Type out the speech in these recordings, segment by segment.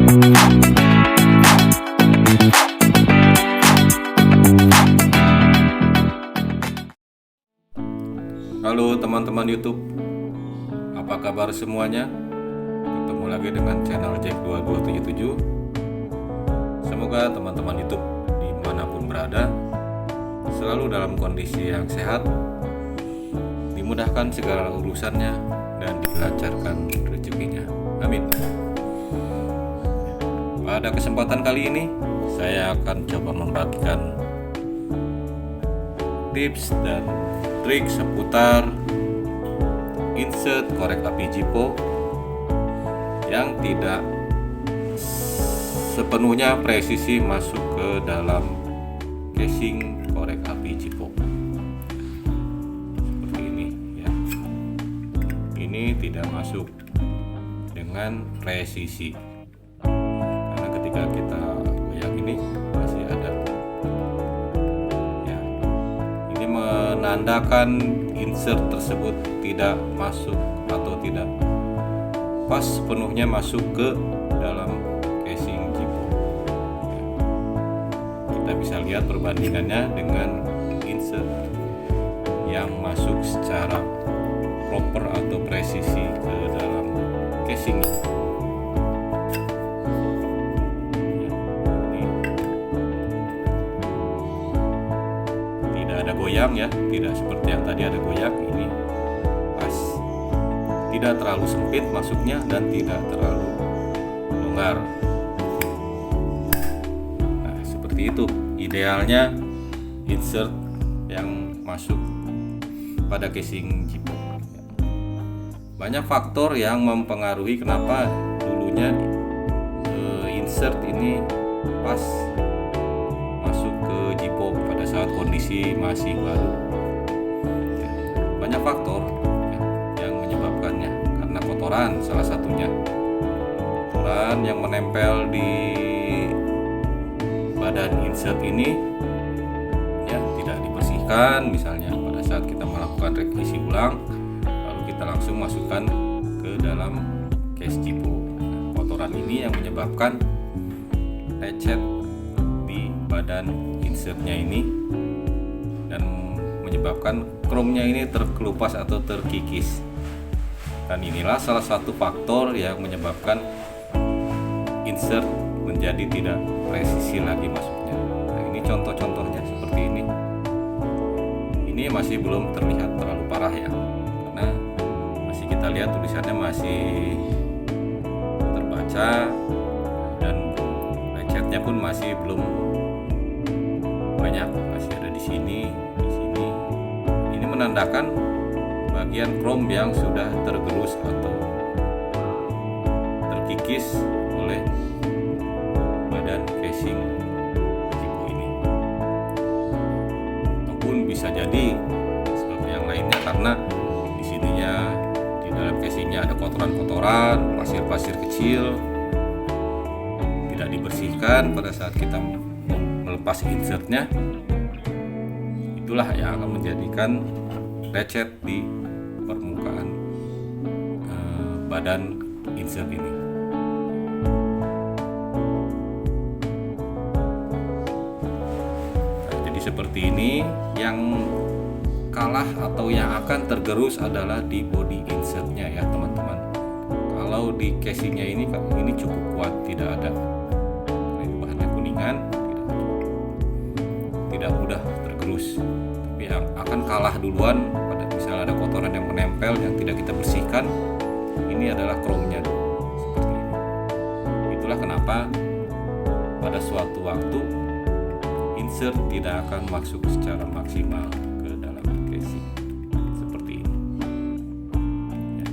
Halo teman-teman YouTube, apa kabar semuanya? Ketemu lagi dengan channel Jack2277. Semoga teman-teman YouTube dimanapun berada selalu dalam kondisi yang sehat, dimudahkan segala urusannya, dan dilancarkan rezekinya. Amin. Pada kesempatan kali ini saya akan coba membagikan tips dan trik seputar insert korek api Jipo yang tidak sepenuhnya presisi masuk ke dalam casing korek api Jipo. Seperti ini ya. Ini tidak masuk dengan presisi. Karena ketika kita goyang ini masih ada. Menandakan insert tersebut tidak masuk atau tidak pas sepenuhnya masuk ke dalam casing Jipo. Kita bisa lihat perbandingannya dengan insert yang masuk secara proper atau presisi ke dalam casing. Goyang ya, tidak seperti yang tadi ada goyang. Ini pas, tidak terlalu sempit masuknya dan tidak terlalu longgar. Nah, seperti itu idealnya insert yang masuk pada casing Jipo. Banyak faktor yang mempengaruhi kenapa dulunya insert ini pas masuk ke Jipo pada saat kondisi masih baru. Banyak faktor yang menyebabkannya, karena kotoran salah satunya. Kotoran yang menempel di badan insert ini ya tidak dibersihkan, misalnya pada saat kita melakukan revisi ulang lalu kita langsung masukkan ke dalam case Jipo. Kotoran ini yang menyebabkan lecet badan insertnya ini dan menyebabkan chrome-nya ini terkelupas atau terkikis. Dan inilah salah satu faktor yang menyebabkan insert menjadi tidak presisi lagi masuknya. Nah, ini contoh-contohnya seperti ini. Ini masih belum terlihat terlalu parah ya, karena masih kita lihat tulisannya masih terbaca dan lecetnya pun masih belum banyak, masih ada di sini, di sini. Ini menandakan bagian chrome yang sudah tergerus atau terkikis oleh badan casing Jipo ini. Ataupun bisa jadi sebab yang lainnya karena di sininya, di dalam casingnya ada kotoran-kotoran, pasir-pasir kecil, tidak dibersihkan pada saat kita melepas insertnya. Itulah yang akan menjadikan lecet di permukaan badan insert ini. Nah, jadi seperti ini, yang kalah atau yang akan tergerus adalah di body insertnya ya teman-teman. Kalau di casingnya ini cukup kuat, tidak ada bahannya kuningan, tidak mudah tergerus. Tapi yang akan kalah duluan pada misalnya ada kotoran yang menempel yang tidak kita bersihkan, ini adalah chrome-nya seperti ini. Itulah kenapa pada suatu waktu insert tidak akan masuk secara maksimal ke dalam casing seperti ini ya.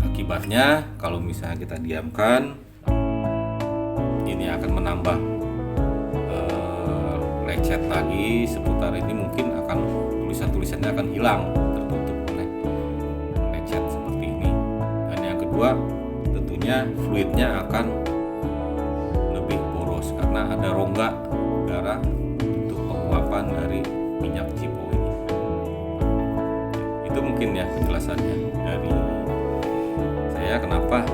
Akibatnya kalau misalnya kita diamkan, ini akan menambah lecet lagi seputar ini, mungkin akan tulisannya akan hilang, tertutup oleh lecet seperti ini. Dan yang kedua, tentunya fluidnya akan lebih boros karena ada rongga udara untuk penguapan dari minyak Jipo ini. Itu mungkin ya penjelasannya dari saya kenapa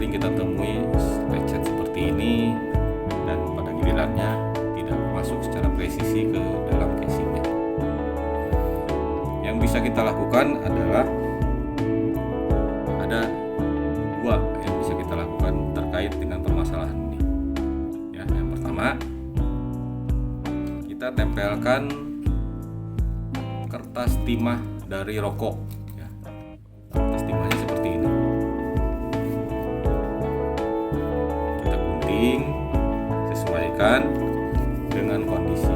sering kita temui lecet seperti ini, dan pada gilirannya tidak masuk secara presisi ke dalam casingnya. Yang bisa kita lakukan adalah ada dua yang bisa kita lakukan terkait dengan permasalahan ini. Ya, yang pertama, kita tempelkan kertas timah dari rokok. Ya, kertas timahnya seperti ini. Kita gunting, sesuaikan dengan kondisi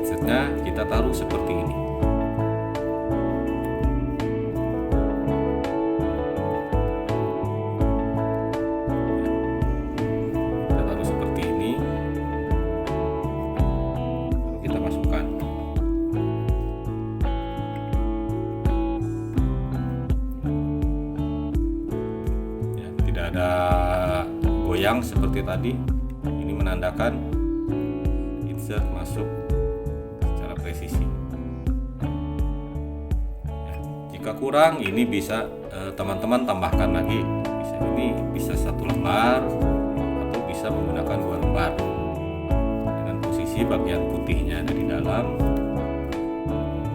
setnya, kita taruh seperti ini. Kita taruh seperti ini, lalu kita masukkan. Ya, tidak ada goyang seperti tadi. Ini menandakan insert masuk secara presisi. Ya, jika kurang, ini bisa teman-teman tambahkan lagi. Bisa 1 lembar atau bisa menggunakan 2 lembar. Dengan posisi bagian putihnya ada di dalam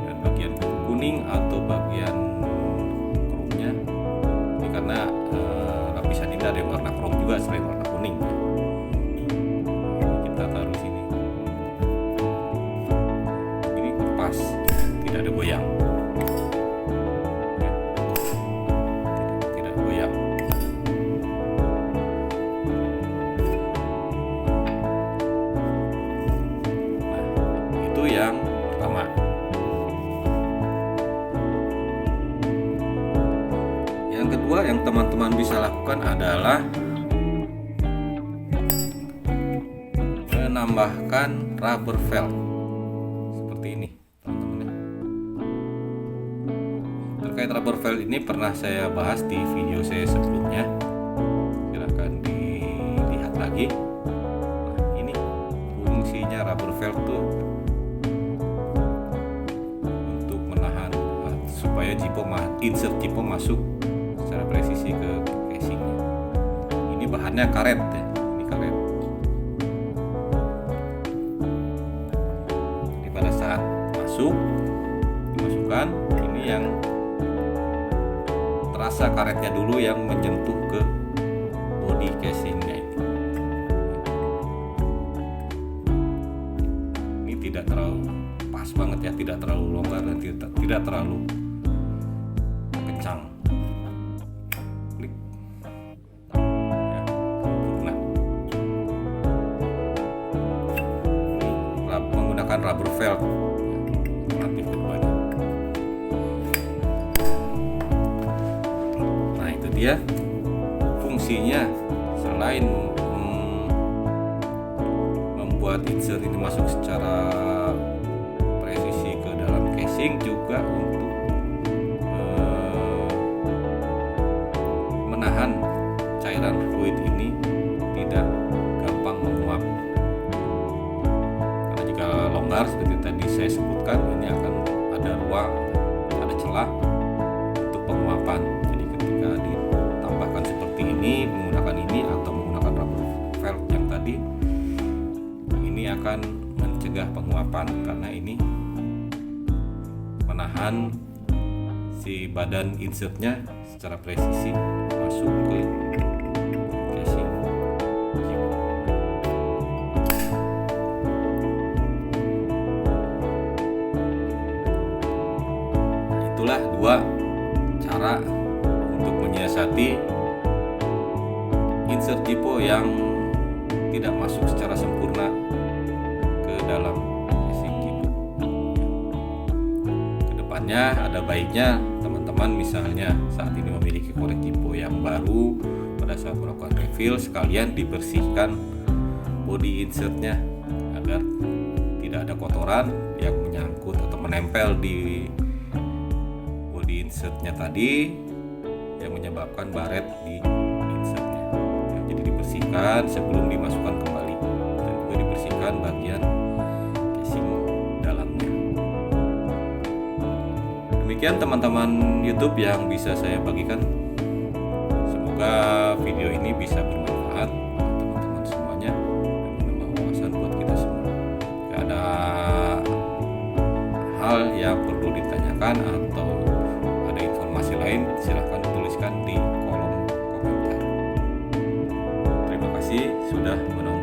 dan bagian kuning atau bagian kromnya. Ini karena lapisan ini ada yang warna krom juga selain warna kuning. Kita taruh sini. Ini pas, tidak ada goyang. Ya, tidak goyang. Nah, itu yang pertama. Yang kedua yang teman-teman bisa lakukan adalah menambahkan rubber felt seperti ini, teman-teman. Terkait rubber felt ini pernah saya bahas di video saya sebelumnya, silahkan dilihat lagi. Nah, ini fungsinya rubber felt tuh untuk menahan supaya insert jipo masuk secara presisi ke casingnya. Ini bahannya karet ya, ini karet. Jadi pada saat dimasukkan, ini yang terasa karetnya dulu yang menyentuh ke body casingnya ini. Ini tidak terlalu pas banget ya, tidak terlalu longgar dan tidak terlalu kencang. Klik. Ya, sempurna. Ini menggunakan rubber felt. Alternatif keduanya. Nah, itu dia fungsinya. Selain membuat insert ini masuk secara presisi ke dalam casing, juga untuk menahan cairan fluid ini tidak gampang menguap. Karena jika longgar seperti tadi saya sebutkan, ini akan ada ruang, ada celah untuk penguapan. Jadi ketika ditambahkan seperti ini, menggunakan ini atau menggunakan rubber felt yang tadi, ini akan mencegah penguapan karena ini menahan si badan insertnya secara presisi masuk ke casing jipo. Nah, itulah dua cara untuk menyiasati insert jipo yang tidak masuk secara sempurna ke dalam casing jipo. Kedepannya ada baiknya teman-teman misalnya saat ini memiliki korek jipo yang baru, pada saat melakukan refill sekalian dibersihkan body insertnya agar tidak ada kotoran yang menyangkut atau menempel di body insertnya tadi yang menyebabkan baret di insertnya. Ya, jadi dibersihkan sebelum dimasukkan kembali dan juga dibersihkan bagian casing dalamnya. Demikian teman-teman YouTube yang bisa saya bagikan. Semoga Semoga video ini bisa bermanfaat buat teman-teman semuanya dan menambah wawasan buat kita semua. Jika ada hal yang perlu ditanyakan atau ada informasi lain, silahkan tuliskan di kolom komentar. Terima kasih sudah menonton.